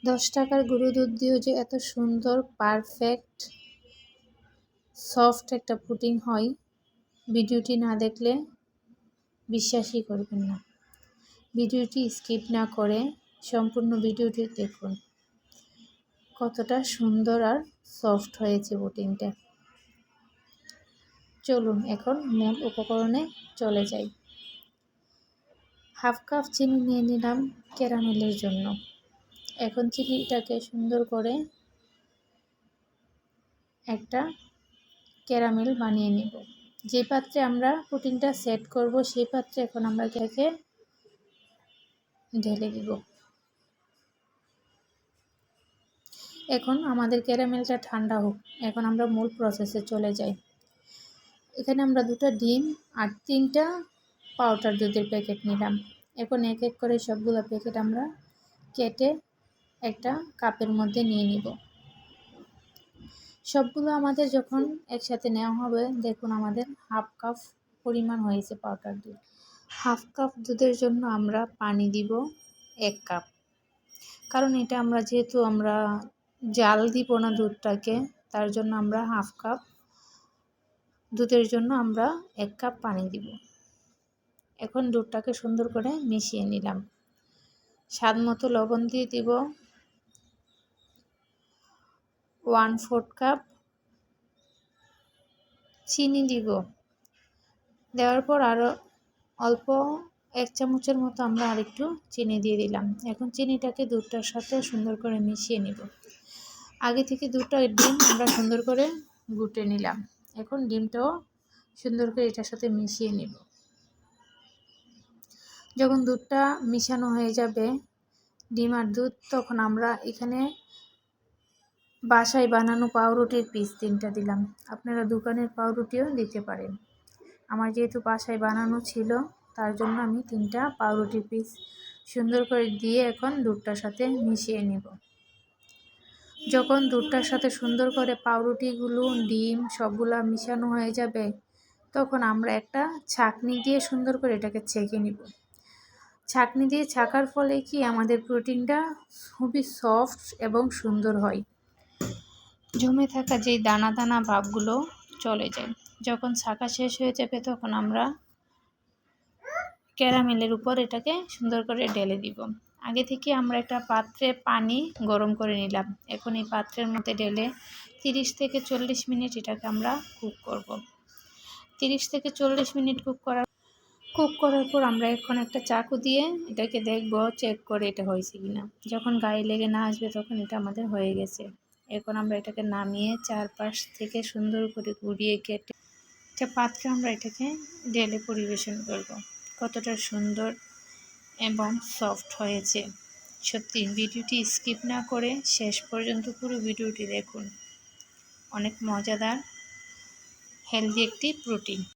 10 টাকার গুঁড়ো দুধ দিয়েও যে এত সুন্দর পারফেক্ট সফট একটা পুডিং হয়, ভিডিওটি না দেখলে বিশ্বাসই করবেন না। ভিডিওটি স্কিপ না করে সম্পূর্ণ ভিডিওটি দেখুন, কতটা সুন্দর আর সফট হয়েছে পুডিংটা। চলুন এখন মূল উপকরণে চলে যাই। হাফ কাপ চিনি নিয়ে নিলাম ক্যারামেলের জন্য। এখন চিনিটাকে সুন্দর করে একটা ক্যারামেল বানিয়ে নেব। যে পাত্রে আমরা পুডিংটা সেট করব সেই পাত্রে এখন আমরা কেকে ঢেলে দিব। এখন আমাদের ক্যারামেলটা ঠান্ডা হোক। এখন আমরা মূল প্রসেসে চলে যাই। এখানে আমরা 2টা ডিম আর 3টা পাউডার দুধের প্যাকেট নিলাম। এখন এক এক করে সবগুলো প্যাকেট আমরা কেটে একটা কাপের মধ্যে নিয়ে নিব। সবগুলো আমাদের যখন একসাথে নেওয়া হবে, দেখুন আমাদের হাফ কাপ পরিমাণ হয়েছে পাউডার দুধ। হাফ কাপ দুধের জন্য আমরা পানি দিব 1 কাপ, কারণ এটা আমরা যেহেতু আমরা জাল দিব না দুধটাকে, তার জন্য আমরা হাফ কাপ দুধের জন্য আমরা 1 কাপ পানি দিব। এখন দুধটাকে সুন্দর করে মিশিয়ে নিলাম। স্বাদ মতো লবণ দিয়ে দিব 1/4 কাপ, চিনি দিব। দেওয়ার পর আরও অল্প 1 চামচের মতো আমরা আরেকটু চিনি দিয়ে দিলাম। এখন চিনিটাকে দুধটার সাথে সুন্দর করে মিশিয়ে নিব। আগে থেকে 2টা ডিম আমরা সুন্দর করে গুটে নিলাম। এখন ডিমটাও সুন্দর করে এটার সাথে মিশিয়ে নিব। যখন দুধটা মিশানো হয়ে যাবে, ডিম আর দুধ, তখন আমরা এখানে বাসায় বানানো পাউরুটির পিস 3টা দিলাম। আপনারা দোকানের পাউরুটিও দিতে পারেন। আমার যেহেতু বাসায় বানানো ছিল, তার জন্য আমি 3টা পাউরুটির পিস সুন্দর করে দিয়ে এখন দুধটার সাথে মিশিয়ে নেব। যখন দুধটার সাথে সুন্দর করে পাউরুটিগুলো, ডিম সবগুলা মিশানো হয়ে যাবে, তখন আমরা একটা ছাঁকনি দিয়ে সুন্দর করে এটাকে ছেঁকে নিব। ছাঁকনি দিয়ে ছাঁকার ফলে কি আমাদের পুডিংটা খুবই সফট এবং সুন্দর হয়। জমে থাকা যেই দানা দানা ভাবগুলো চলে যায়। যখন ছাঁকা শেষ হয়ে যাবে, তখন আমরা ক্যারামেলের উপর এটাকে সুন্দর করে ঢেলে দিব। আগে থেকে আমরা একটা পাত্রে পানি গরম করে নিলাম। এখন এই পাত্রের মধ্যে ঢেলে 30 থেকে 40 মিনিট এটাকে আমরা কুক করব। 30 থেকে 40 মিনিট কুক করার পর আমরা এখন একটা চাকু দিয়ে এটাকে দেখব, চেক করে এটা হয়েছে কিনা। যখন গায়ে লেগে না আসবে, তখন এটা আমাদের হয়ে গেছে। এখন আমরা এটাকে নামিয়ে চারপাশ থেকে সুন্দর করে ঘুরিয়ে কেটে একটা পাত্রে আমরা এটাকে ঢেলে পরিবেশন করব। কতটা সুন্দর এবং সফট হয়েছে। সত্যি ভিডিওটি স্কিপ না করে শেষ পর্যন্ত পুরো ভিডিওটি দেখুন। অনেক মজাদার হেলদি একটি প্রোটিন।